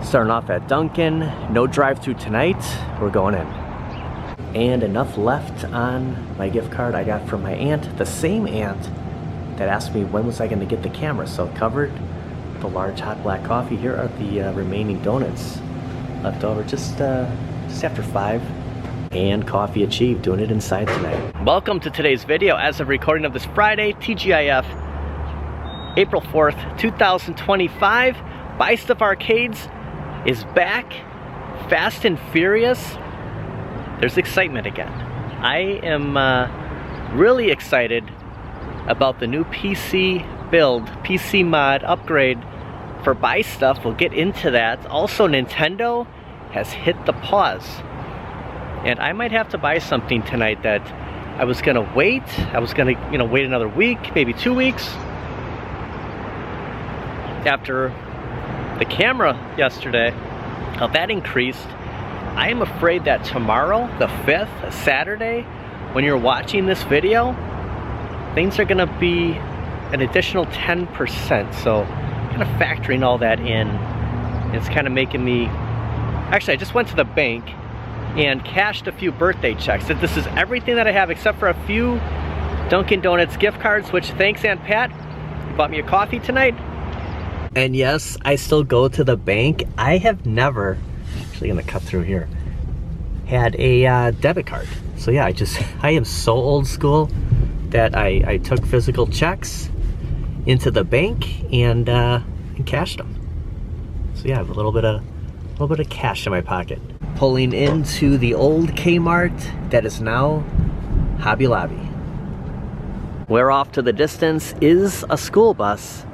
Starting off at Dunkin', no drive-through tonight, we're going in. And enough left on my gift card I got from my aunt, the same aunt that asked me when was I going to get the camera. So covered the large hot black coffee. Here are the remaining donuts left over just after 5. And coffee achieved, doing it inside tonight. Welcome to today's video. As of recording of this Friday, TGIF, April 4th, 2025, Buystuff Arcades is back, fast and furious. There's excitement again. I am really excited about the new PC build, PC mod upgrade for Buystuff. We'll get into that. Also, Nintendo has hit the pause. And I might have to buy something tonight that I was gonna wait. I was gonna, wait another week, maybe 2 weeks. After the camera yesterday, how that increased. I am afraid that tomorrow, the 5th, Saturday, when you're watching this video, things are gonna be an additional 10%. So kind of factoring all that in, it's kind of making me, actually I just went to the bank and cashed a few birthday checks. This is everything that I have except for a few Dunkin' Donuts gift cards, which thanks Aunt Pat, you bought me a coffee tonight. And yes, I still go to the bank. I have never, actually gonna cut through here, had a debit card. So yeah, I am so old school that I took physical checks into the bank and cashed them. So yeah, I have a little bit of cash in my pocket. Pulling into the old Kmart that is now Hobby Lobby. Where off to the distance is a school bus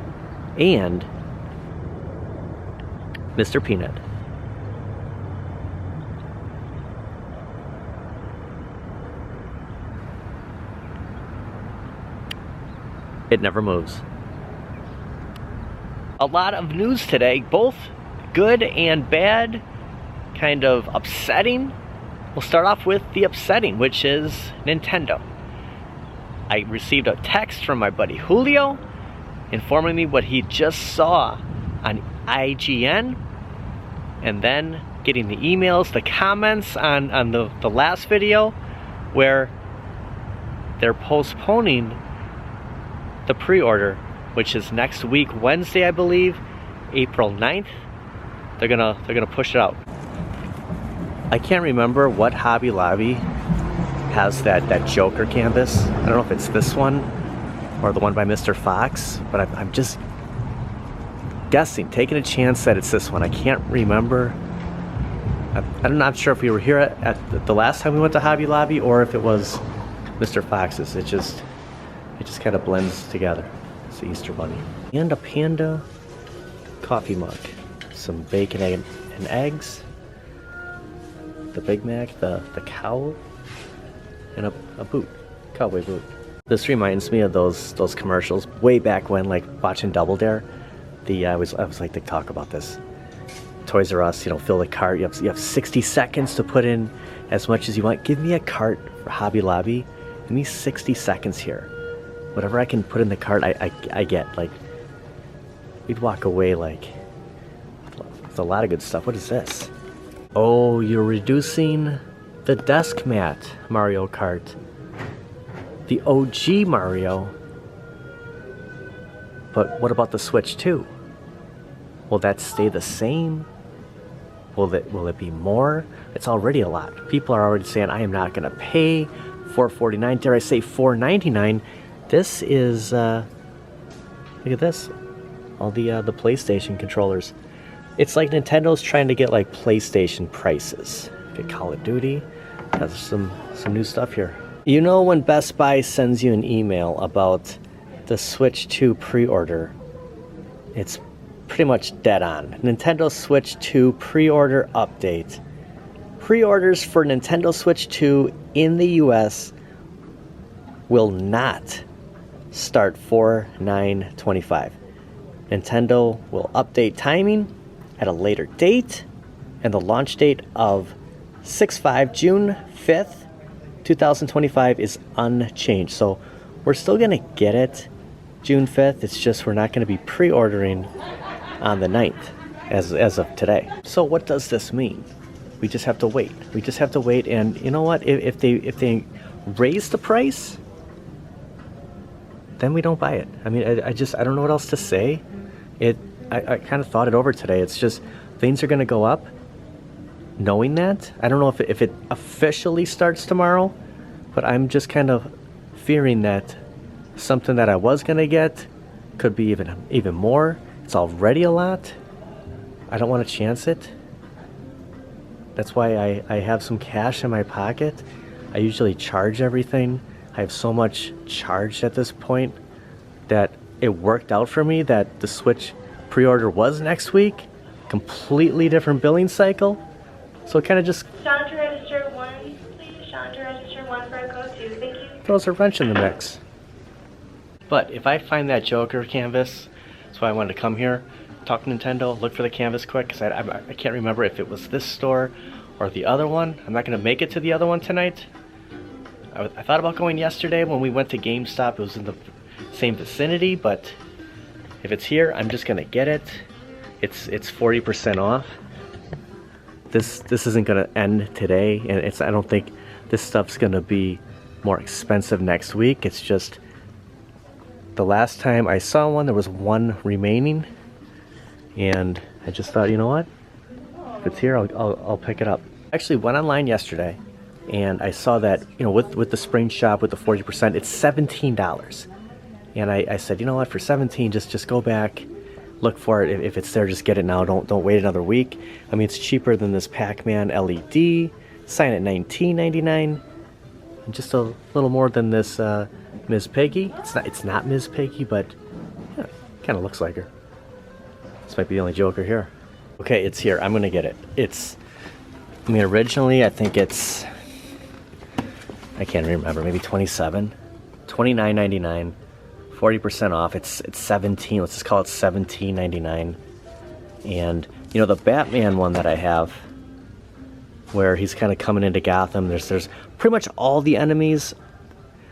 and Mr. Peanut. It never moves. A lot of news today, both good and bad, kind of upsetting. We'll start off with the upsetting, which is Nintendo. I received a text from my buddy Julio informing me what he just saw on IGN, and then getting the emails, the comments on the last video where they're postponing the pre-order, which is next week, Wednesday, I believe, April 9th. They're gonna push it out. I can't remember what Hobby Lobby has that Joker canvas. I don't know if it's this one or the one by Mr. Fox, but I'm just guessing, taking a chance that it's this one. I can't remember. I'm not sure if we were here at the last time we went to Hobby Lobby or if it was Mr. Fox's. It just kind of blends together. It's the Easter Bunny. And a Panda coffee mug. Some bacon and eggs. The Big Mac, the cow, and a boot, cowboy boot. This reminds me of those commercials way back when, like watching Double Dare. I always like to talk about this. Toys R Us, fill the cart. You have 60 seconds to put in as much as you want. Give me a cart for Hobby Lobby. Give me 60 seconds here. Whatever I can put in the cart, I get. Like, we'd walk away like with a lot of good stuff. What is this? Oh, you're reducing the desk mat Mario Kart. The OG Mario. But what about the Switch 2? Will that stay the same? Will it be more? It's already a lot. People are already saying, I am not going to pay $449. Dare I say $499? This is, look at this. All the PlayStation controllers. It's like Nintendo's trying to get like PlayStation prices. Get Call of Duty. Has some new stuff here. You know when Best Buy sends you an email about the Switch 2 pre-order, it's pretty much dead on. Nintendo Switch 2 pre-order update. Pre-orders for Nintendo Switch 2 in the US will not start $4/9/25. Nintendo will update timing at a later date, and the launch date of 6/5, June 5th, 2025 is unchanged. So we're still gonna get it June 5th. It's just we're not gonna be pre-ordering on the 9th as of today. So what does this mean? We just have to wait. We just have to wait, and you know what? If they raise the price, then we don't buy it. I mean, I don't know what else to say. I kind of thought it over today. It's just things are gonna go up. Knowing that, I don't know if it officially starts tomorrow, but I'm just kind of fearing that something that I was gonna get could be even more. It's already a lot. I don't want to chance it. That's why I have some cash in my pocket. I usually charge everything. I have so much charged at this point that it worked out for me that the Switch pre-order was next week. Completely different billing cycle. So it kind of just... Sean to register 1, please. Sean to register 1 for a code 2. Thank you. Throws a wrench in the mix. But if I find that Joker canvas, that's why I wanted to come here, talk Nintendo, look for the canvas quick, because I can't remember if it was this store or the other one. I'm not going to make it to the other one tonight. I thought about going yesterday when we went to GameStop. It was in the same vicinity, but if it's here, I'm just going to get it. It's 40% off. This isn't going to end today, and I don't think this stuff's going to be more expensive next week. It's just the last time I saw one, there was one remaining, and I just thought, you know what? If it's here, I'll pick it up. I actually went online yesterday, and I saw that, you know, with the spring shop with the 40%, it's $17. And I said, you know what? For $17, just go back, look for it. If it's there, just get it now. Don't wait another week. I mean, it's cheaper than this Pac-Man LED. Sign at $19.99, and just a little more than this Ms. Piggy. It's not Ms. Piggy, but yeah, kind of looks like her. This might be the only Joker here. Okay, it's here. I'm gonna get it. I mean, originally I think it's, I can't remember, maybe $29.99, 40% off. It's 17. Let's just call it $17.99. And you know, the Batman one that I have, where he's kind of coming into Gotham, there's pretty much all the enemies.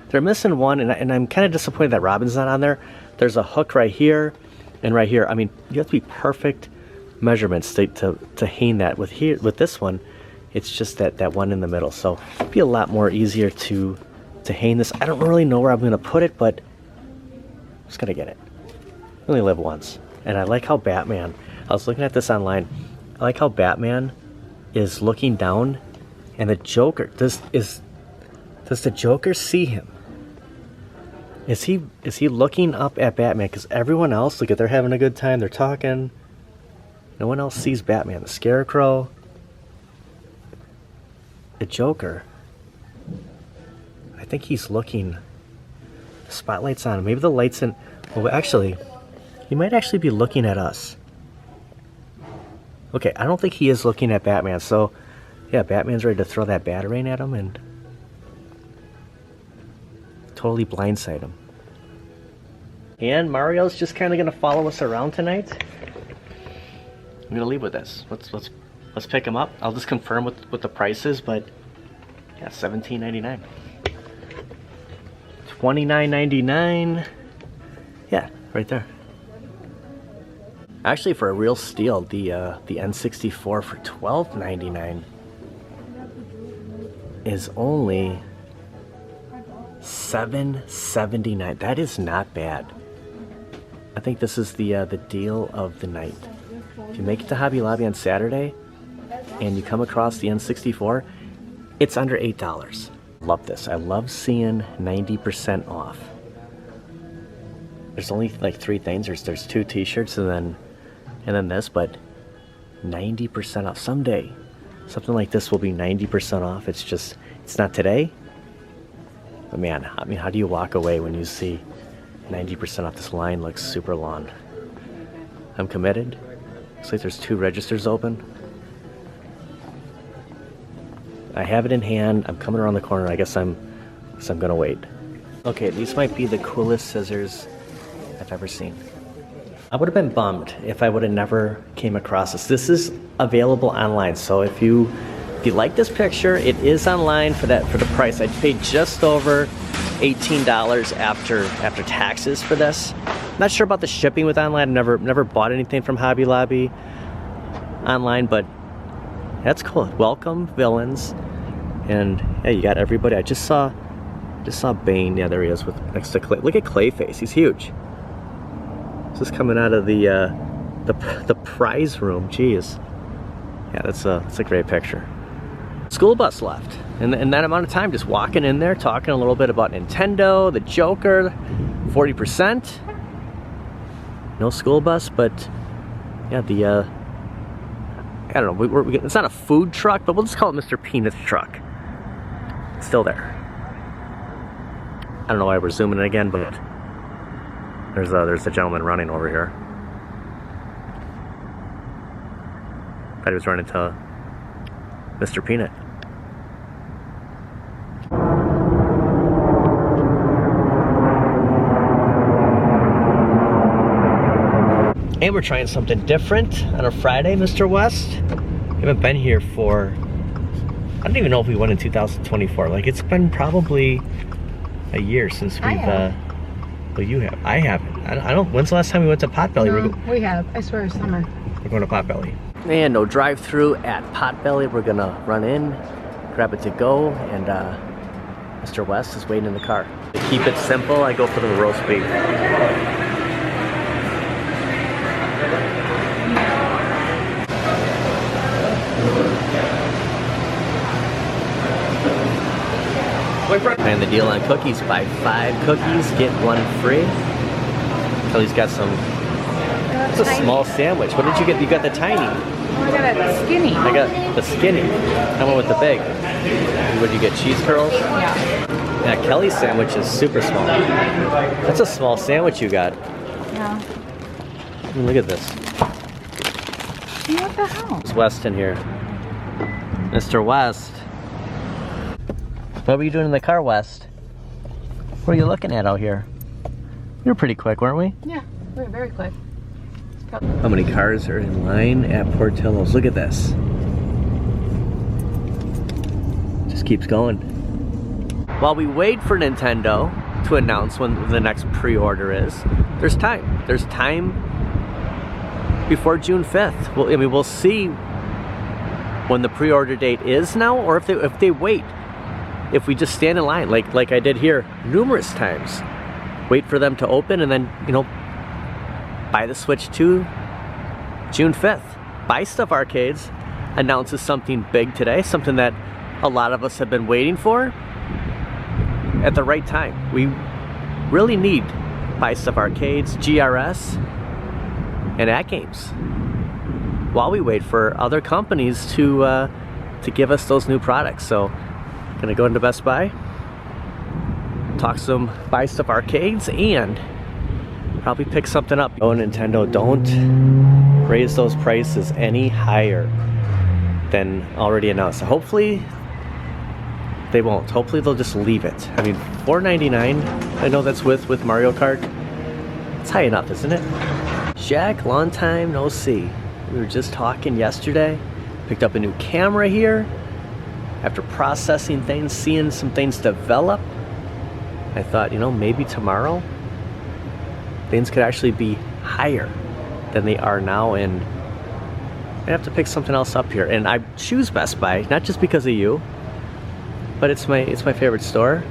They're missing one, and I'm kind of disappointed that Robin's not on there. There's a hook right here and right here. I mean, you have to be perfect measurements to hang that. With this one, it's just that one in the middle. So it'd be a lot more easier to hang this. I don't really know where I'm gonna put it, but I'm just gonna get it. I only live once. And I like how Batman, I was looking at this online, I like how Batman is looking down, and the Joker, does the Joker see him? Is he looking up at Batman? Because everyone else, look at, they're having a good time, they're talking. No one else sees Batman. The Scarecrow, the Joker, I think he's looking, the spotlight's on him. Maybe the light's in, well actually, he might actually be looking at us. Okay, I don't think he is looking at Batman, so yeah, Batman's ready to throw that batarang at him and totally blindside him. And Mario's just kind of gonna follow us around tonight. I'm gonna leave with this. Let's pick him up. I'll just confirm what the price is, but yeah, $17.99, $29.99. Yeah, right there. Actually, for a real steal, the N64 for $12.99 is only $7.79. That is not bad. I think this is the deal of the night. If you make it to Hobby Lobby on Saturday and you come across the N64, it's under $8. Love this. I love seeing 90% off. There's only like 3 things. There's 2 t-shirts and then this, but 90% off. Someday something like this will be 90% off. It's not today. But man, I mean, how do you walk away when you see 90% off? This line looks super long. I'm committed. Looks like there's 2 registers open. I have it in hand. I'm coming around the corner. I guess I'm gonna wait. Okay, these might be the coolest scissors I've ever seen. I would have been bummed if I would have never came across this. This is available online, so if you like this picture, it is online for the price. I paid just over $18 after taxes for this. Not sure about the shipping with online. I've never bought anything from Hobby Lobby online, but that's cool. Welcome villains, and yeah, you got everybody. I just saw Bane. Yeah, there he is with next to Clay. Look at Clayface. He's huge. This is coming out of the prize room. Jeez. Yeah, that's a great picture. School bus left, and in that amount of time, just walking in there, talking a little bit about Nintendo, the Joker, 40%. No school bus, but yeah, I don't know. It's not a food truck, but we'll just call it Mr. Peanut's truck. It's still there. I don't know why we're zooming in again, but there's a gentleman running over here. Thought he was running to Mr. Peanut. And we're trying something different on a Friday, Mr. West. We haven't been here for, I don't even know if we went in 2024. Like, it's been probably a year since we've, well, you have. I haven't. I don't, when's the last time we went to Potbelly? No, we have. I swear, summer. We're going to Potbelly. And no drive-through at Potbelly. We're gonna run in, grab it to go, and Mr. West is waiting in the car. To keep it simple, I go for the roast beef. And the deal on cookies: buy 5 cookies, get 1 free. Kelly's got some. It's a small sandwich. What did you get? You got the tiny. Oh, I got a skinny. I got the skinny. I went with the big. What did you get? Cheese curls? Yeah. Yeah, Kelly's sandwich is super small. That's a small sandwich you got. Yeah. Look at this. What the hell? It's West in here. Mr. West. What were you doing in the car, West? What are you looking at out here? We were pretty quick, weren't we? Yeah, we were very quick. How many cars are in line at Portillo's? Look at this. Just keeps going. While we wait for Nintendo to announce when the next pre-order is, there's time. There's time before June 5th. Well, I mean, we'll see when the pre-order date is now, or if they wait. If we just stand in line, like I did here numerous times, wait for them to open, and then, you know, buy the Switch 2 June 5th. Buystuff Arcades announces something big today, something that a lot of us have been waiting for at the right time. We really need Buystuff Arcades, GRS, and At Games while we wait for other companies to give us those new products. So, gonna go into Best Buy, talk some Buystuff Arcades, and probably pick something up. Oh, Nintendo, don't raise those prices any higher than already announced. Hopefully they won't. Hopefully they'll just leave it. I mean, $4.99, I know that's with Mario Kart. It's high enough, isn't it? Shaq, long time no see. We were just talking yesterday. Picked up a new camera here. After processing things, seeing some things develop, I thought, you know, maybe tomorrow things could actually be higher than they are now, and I have to pick something else up here. And I choose Best Buy not just because of you, but it's my favorite store.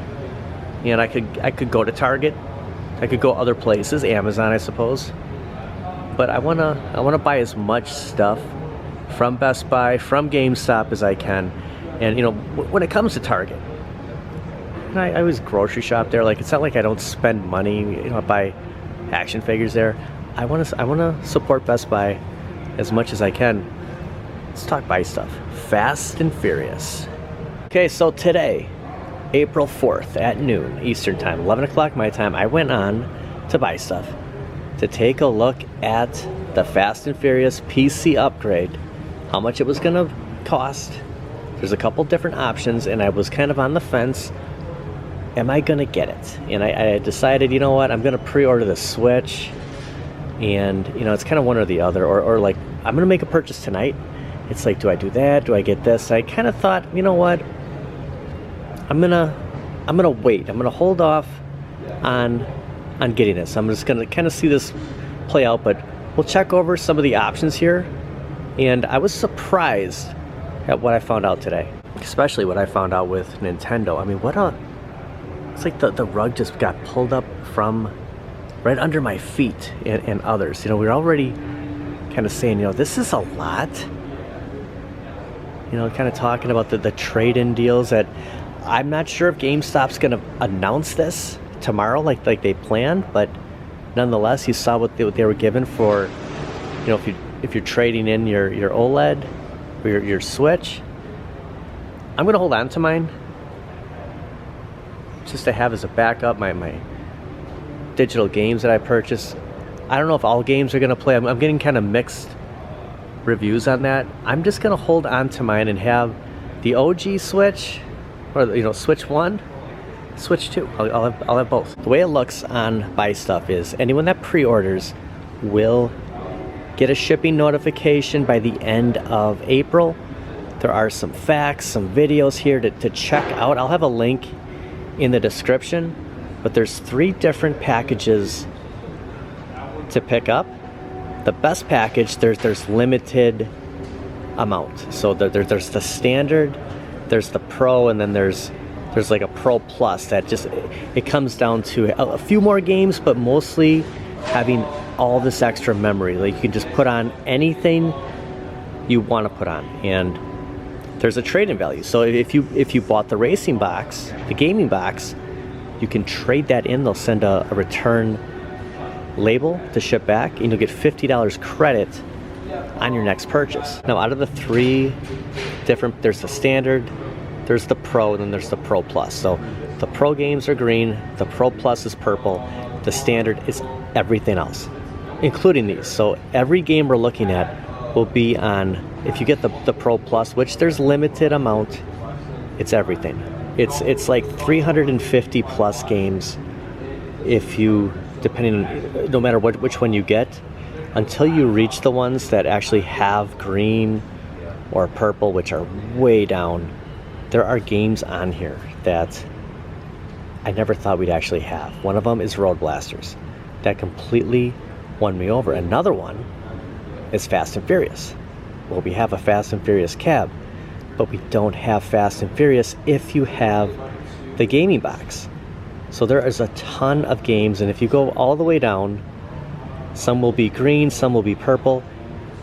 And I could go to Target, I could go other places, Amazon, I suppose. But I wanna buy as much stuff from Best Buy, from GameStop as I can. And you know, when it comes to Target, I always grocery shop there. Like, it's not like I don't spend money. You know, I buy action figures there. I wanna support Best Buy as much as I can. Let's talk Buystuff. Fast and Furious. Okay, so today, April 4th at noon Eastern time, 11 o'clock my time, I went on to Buystuff to take a look at the Fast and Furious PC upgrade, how much it was gonna cost. There's a couple different options, and I was kind of on the fence. Am I gonna get it? And I decided, you know what, I'm gonna pre-order the Switch. And you know, it's kind of one or the other, or like I'm gonna make a purchase tonight. It's like, do I do that? Do I get this? I kind of thought, you know what? I'm gonna wait. I'm gonna hold off on getting this. I'm just gonna kind of see this play out, but we'll check over some of the options here. And I was surprised at what I found out today, especially what I found out with Nintendo. I mean, it's like the rug just got pulled up from right under my feet and others. You know, we're already kind of saying, you know, this is a lot. You know, kind of talking about the trade-in deals that I'm not sure if GameStop's going to announce this tomorrow like they planned, but nonetheless, you saw what they were given for, you know, if you're trading in your OLED or your Switch. I'm going to hold on to mine just to have as a backup my digital games that I purchased. I don't know if all games are going to play. I'm getting kind of mixed reviews on that. I'm just going to hold on to mine and have the OG Switch, or you know, Switch 1, Switch 2. I'll have both. The way it looks on Buystuff is anyone that pre-orders will get a shipping notification by the end of April. There are some facts, some videos here to check out. I'll have a link in the description, but there's 3 different packages to pick up. The best package, there's limited amount. So there's the standard, there's the Pro, and then there's like a Pro Plus that just, it comes down to a few more games, but mostly having all this extra memory. Like you can just put on anything you want to put on, and there's a trade-in value. So if you bought the racing box, the gaming box, you can trade that in. They'll send a return label to ship back, and you'll get $50 credit on your next purchase. Now, out of the 3 different, there's the standard, there's the Pro, and then there's the Pro Plus. So the Pro games are green, the Pro Plus is purple, the standard is everything else, including these. So every game we're looking at will be on, if you get the Pro Plus, which there's limited amount, it's everything. It's like 350 plus games if you, depending on, no matter which one you get, until you reach the ones that actually have green or purple, which are way down. There are games on here that I never thought we'd actually have. One of them is Road Blasters. That completely won me over. Another one is Fast and Furious. Well, we have a Fast and Furious cab, but we don't have Fast and Furious if you have the gaming box. So there is a ton of games, and if you go all the way down, some will be green, some will be purple.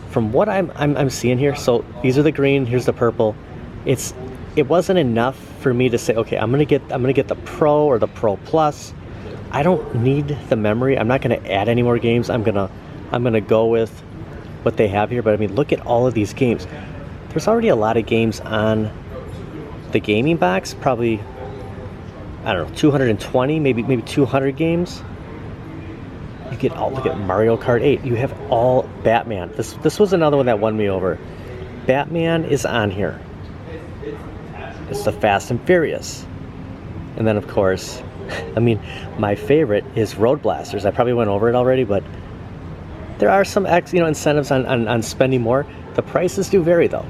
From what I'm seeing here, so these are the green, here's the purple. It wasn't enough for me to say, okay, I'm gonna get the Pro or the Pro Plus. I don't need the memory. I'm not gonna add any more games. I'm gonna go with what they have here. But I mean, look at all of these games. There's already a lot of games on the gaming box. Probably, I don't know, 220, maybe 200 games. You get all, look at Mario Kart 8. You have all Batman. This was another one that won me over. Batman is on here. It's the Fast and Furious. And then of course, I mean, my favorite is Road Blasters. I probably went over it already, but there are some incentives on spending more. The prices do vary though.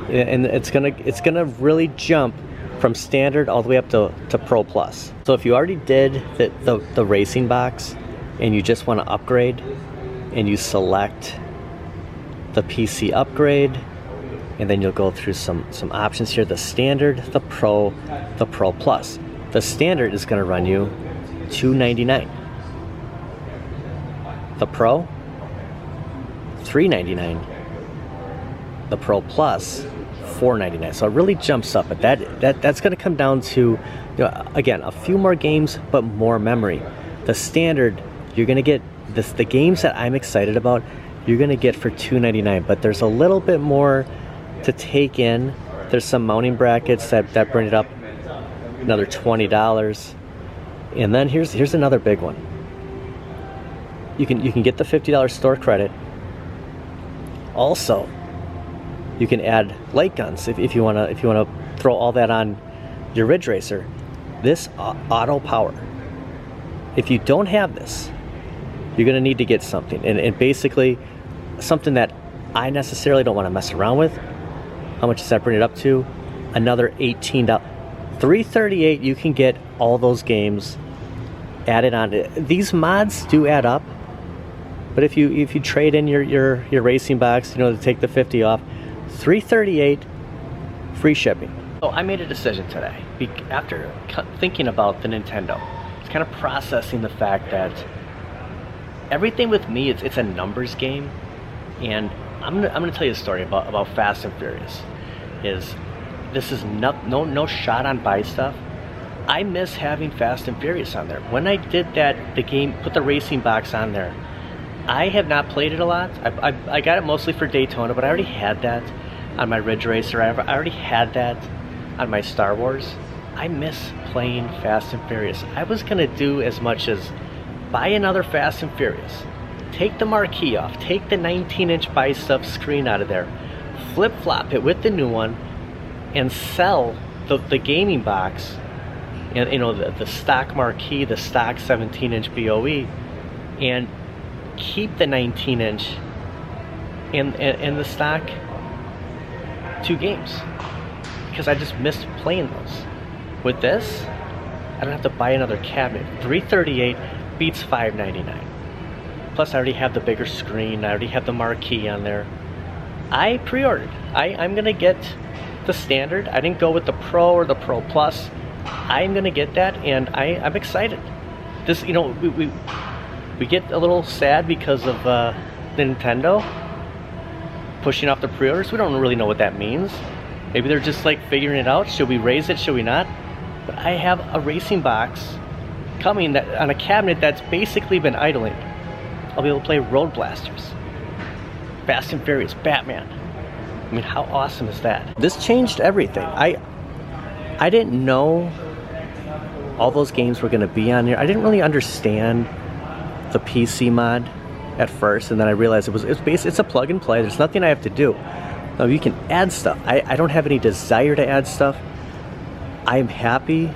And it's gonna really jump from standard all the way up to Pro Plus. So if you already did the racing box and you just want to upgrade, and you select the PC upgrade, and then you'll go through some options here. The standard, the Pro Plus. The standard is going to run you $299. The Pro, $399. The Pro Plus, $499. So it really jumps up, but that's going to come down to, again, a few more games, but more memory. The standard, you're going to get the games that I'm excited about, you're going to get for $299, but there's a little bit more to take in. There's some mounting brackets that bring it up another $20. And then here's another big one. You can get the $50 store credit. Also, you can add light guns if you wanna throw all that on your Ridge Racer. This auto power. If you don't have this, you're gonna need to get something. And basically, something that I necessarily don't wanna mess around with. How much does that bring it up to? Another $18. $338, you can get all those games added on. These mods do add up, but if you trade in your racing box, you know, to take the 50 off, $338, free shipping. So I made a decision today after thinking about the Nintendo. It's kind of processing the fact that everything with me, it's a numbers game, and I'm gonna tell you a story about Fast and Furious. This is no shot on Buystuff. I miss having Fast and Furious on there. When I did that, the game put the racing box on there. I have not played it a lot. I got it mostly for Daytona, but I already had that on my Ridge Racer. I already had that on my Star Wars. I miss playing Fast and Furious. I was gonna do as much as buy another Fast and Furious, take the marquee off, take the 19-inch Buystuff screen out of there, flip-flop it with the new one, and sell the gaming box, and you know, the stock marquee, the stock 17-inch BOE, and keep the 19-inch in the stock 2 games, because I just missed playing those. With this, I don't have to buy another cabinet. $338 beats $599. Plus I already have the bigger screen, I already have the marquee on there. I pre-ordered. I'm gonna get the standard. I didn't go with the Pro or the Pro Plus. I'm gonna get that, and I'm excited. This, you know, we get a little sad because of Nintendo pushing off the pre-orders. We don't really know what that means. Maybe they're just like figuring it out. Should we raise it? Should we not? But I have a racing box coming that on a cabinet that's basically been idling. I'll be able to play Road Blasters, Fast and Furious, Batman. I mean, how awesome is that? This changed everything. I didn't know all those games were gonna be on here. I didn't really understand the PC mod at first, and then I realized it's a plug and play. There's nothing I have to do. Now you can add stuff. I don't have any desire to add stuff. I'm happy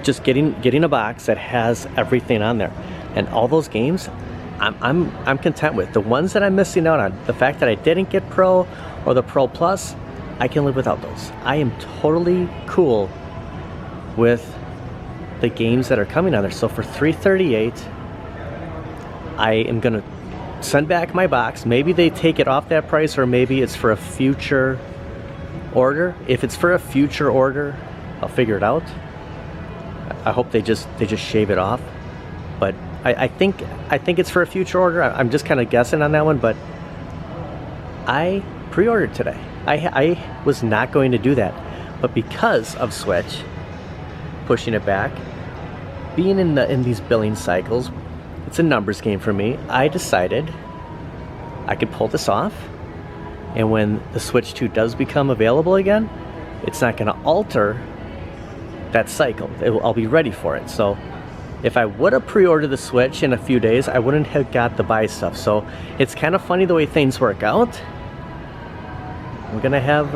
just getting a box that has everything on there, and all those games I'm content with. The ones that I'm missing out on, the fact that I didn't get Pro or the Pro Plus, I can live without those. I am totally cool with the games that are coming on there. So for $338, I am gonna send back my box. Maybe they take it off that price, or maybe it's for a future order. If it's for a future order, I'll figure it out. I hope they just shave it off. But I think it's for a future order. I'm just kind of guessing on that one, but I pre-ordered today. I was not going to do that, but because of Switch pushing it back, being in these billing cycles, it's a numbers game for me. I decided I could pull this off, and when the Switch 2 does become available again, it's not going to alter that cycle. I'll be ready for it. So if I would have pre-ordered the Switch in a few days, I wouldn't have got the Buystuff. So it's kind of funny the way things work out. We're gonna have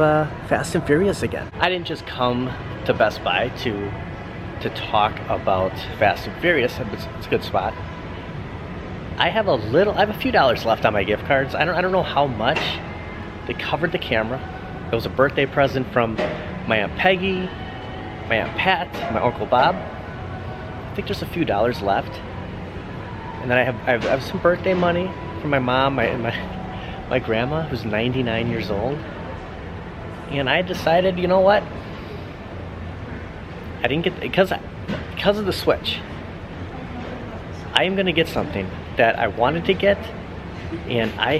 Fast and Furious again. I didn't just come to Best Buy to talk about Fast and Furious. It's a good spot. I have a few dollars left on my gift cards. I don't know how much. They covered the camera. It was a birthday present from my Aunt Peggy, my Aunt Pat, my Uncle Bob. I think there's a few dollars left. And then I have some birthday money from my mom, my grandma, who's 99 years old. And I decided, you know what? I didn't get, because of the Switch, I am gonna get something that I wanted to get, and I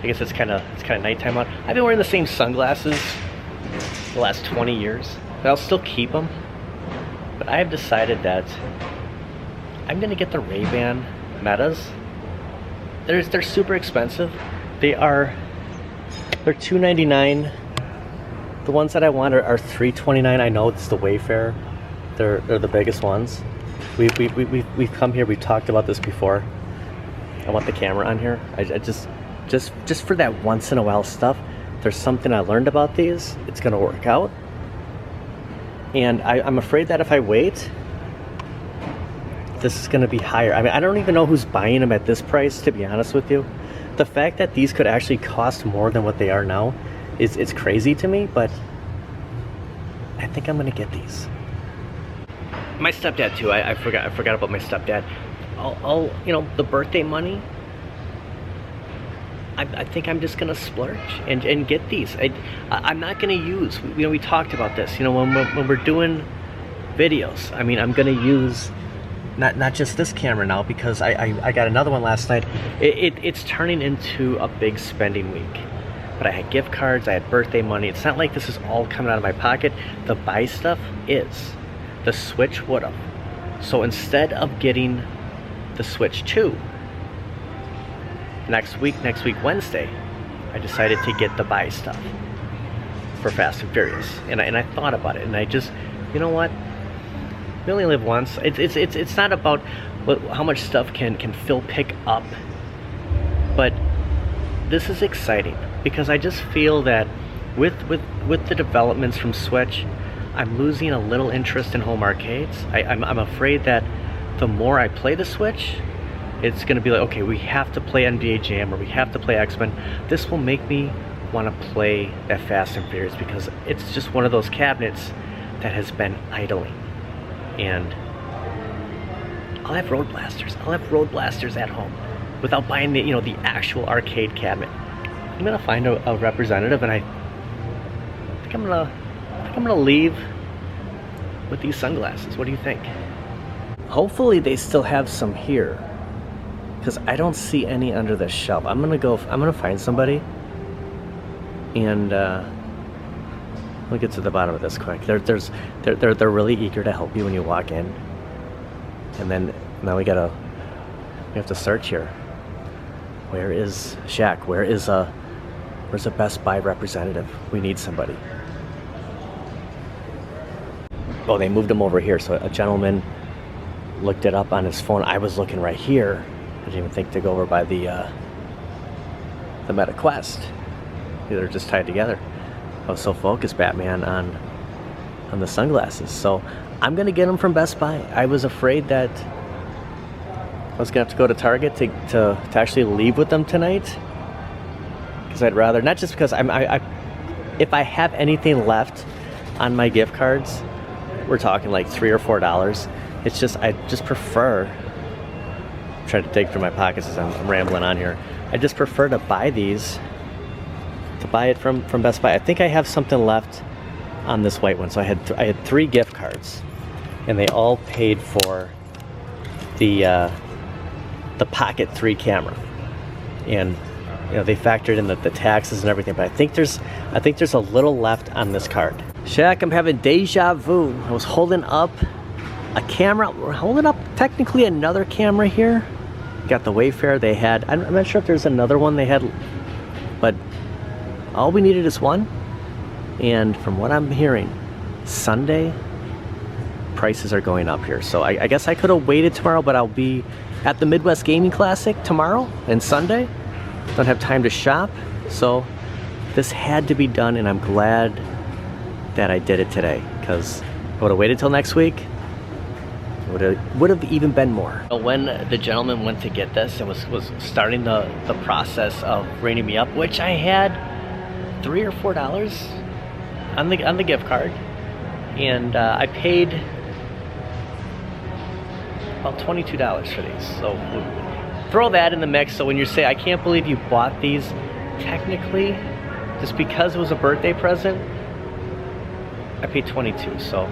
guess it's kind of nighttime out. I've been wearing the same sunglasses the last 20 years, but I'll still keep them. But I have decided that I'm gonna get the Ray-Ban Metas. They're super expensive. They're $299. The ones that I want are $329. I know it's the Wayfair. They're the biggest ones. We've come here. We've talked about this before. I want the camera on here. I just for that once in a while stuff. There's something I learned about these. It's gonna work out. And I'm afraid that if I wait, this is going to be higher. I mean, I don't even know who's buying them at this price, to be honest with you. The fact that these could actually cost more than what they are now it's crazy to me, but I think I'm going to get these. My stepdad too. I forgot about my stepdad. I'll you know, the birthday money, I think I'm just gonna splurge and get these. I'm not gonna use, you know, we talked about this, you know, when we're doing videos. I mean, I'm gonna use not just this camera now, because I got another one last night. It's turning into a big spending week. But I had gift cards, I had birthday money. It's not like this is all coming out of my pocket. The buy stuff is. The Switch would have. So instead of getting the Switch 2 next week Wednesday, I decided to get the buy stuff for Fast and Furious. And I thought about it, and I just, you know what? We only live once. It's not about how much stuff can Phil pick up, but this is exciting because I just feel that with the developments from Switch, I'm losing a little interest in home arcades. I'm afraid that the more I play the Switch, it's going to be like, okay, we have to play NBA Jam or we have to play X-Men. This will make me want to play that Fast and Furious because it's just one of those cabinets that has been idling. And I'll have Road Blasters. I'll have Road Blasters at home without buying the, you know, the actual arcade cabinet. I'm going to find a representative, and I think I'm gonna leave with these sunglasses. What do you think? Hopefully they still have some here, because I don't see any under the shelf. I'm gonna find somebody, and we'll get to the bottom of this quick. They're really eager to help you when you walk in, and then now we have to search here. Where is Shaq? Where's a Best Buy representative? We need somebody. Oh, they moved him over here. So a gentleman looked it up on his phone. I was looking right here. I didn't even think to go over by the Meta Quest. They're just tied together. I was so focused, Batman, on the sunglasses. So I'm gonna get them from Best Buy. I was afraid that I was gonna have to go to Target to actually leave with them tonight, because I'd rather, not just because if I have anything left on my gift cards, we're talking like $3 or $4. It's just, I just prefer, I'm trying to dig through my pockets as I'm rambling on here. I just prefer to buy these, to buy it from Best Buy. I think I have something left on this white one. So I had 3 gift cards, and they all paid for the Pocket 3 camera. And you know, they factored in the taxes and everything, but I think there's a little left on this card. Shaq, I'm having deja vu. I was holding up a camera. We're holding up technically another camera here. Got the Wayfair they had. I'm not sure if there's another one they had, but all we needed is one. And from what I'm hearing, Sunday prices are going up here. So I guess I could have waited tomorrow, but I'll be at the Midwest Gaming Classic tomorrow and Sunday. Don't have time to shop, so this had to be done, and I'm glad that I did it today, because I would have waited till next week, it would have even been more. When the gentleman went to get this and was starting the process of ringing me up, which I had $3 or $4 on the gift card, and I paid about $22 for these. So throw that in the mix. So when you say, I can't believe you bought these, technically, just because it was a birthday present, I paid $22. So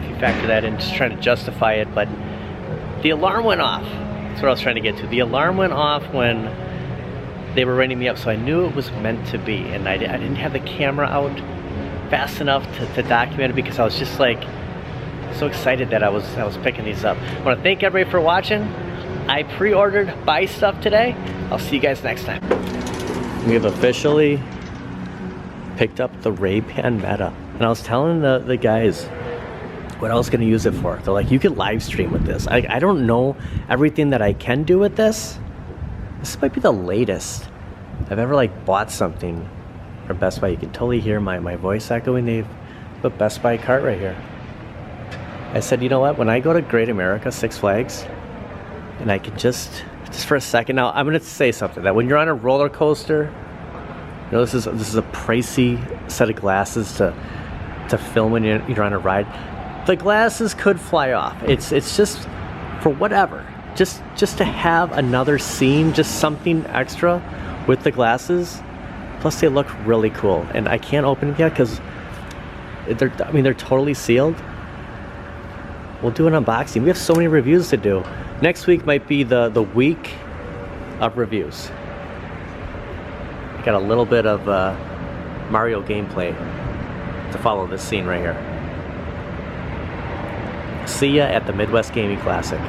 if you factor that in, just trying to justify it, but the alarm went off. That's what I was trying to get to. The alarm went off when they were ringing me up, so I knew it was meant to be, and I didn't have the camera out fast enough to document it, because I was just like so excited that I was picking these up. I want to thank everybody for watching. I pre-ordered Buystuff today. I'll see you guys next time. We have officially picked up the Ray-Ban Meta, and I was telling the guys what I was going to use it for. They're like, you could live stream with this. I don't know everything that I can do with this. This might be the latest I've ever like bought something from Best Buy. You can totally hear my voice echoing. They've put Best Buy cart right here. I said, you know what, when I go to Great America, Six Flags, and I can just for a second, now I'm gonna say something, that when you're on a roller coaster, you know, this is a pricey set of glasses to film when you're on a ride. The glasses could fly off. It's just for whatever. Just to have another scene, just something extra with the glasses. Plus they look really cool, and I can't open them yet because they're totally sealed. We'll do an unboxing. We have so many reviews to do. Next week might be the week of reviews. Got a little bit of Mario gameplay to follow this scene right here. See ya at the Midwest Gaming Classic.